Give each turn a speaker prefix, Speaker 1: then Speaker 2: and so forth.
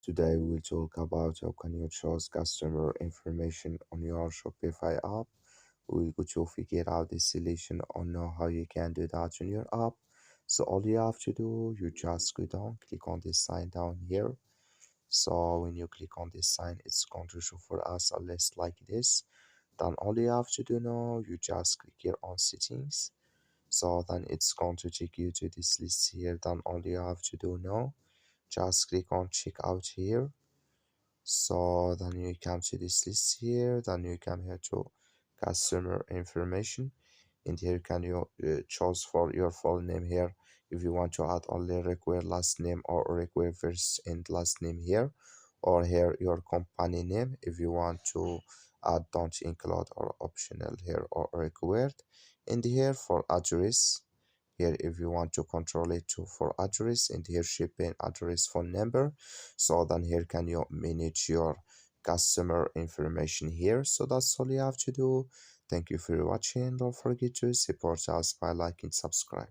Speaker 1: Today we will talk about how can you choose customer information on your Shopify app. We're going to figure out the solution on how you can do that on your app. So all you have to do, you just go down, click on this sign down here. So when you click on this sign, it's going to show for us a list like this. Then all you have to do now, you just click here on settings. So then it's going to take you to this list here. Then all you have to do now, just click on checkout here. So then you come to this list here, then you come here to customer information, and here can you choose for your full name here if you want to add only require last name or require first and last name here, or here your company name if you want to add don't include or optional here or required, and here for address here if you want to control it to for address, and here shipping address phone number. So then here can you manage your customer information here. So that's all you have to do. Thank you for watching. Don't forget to support us by liking, subscribe.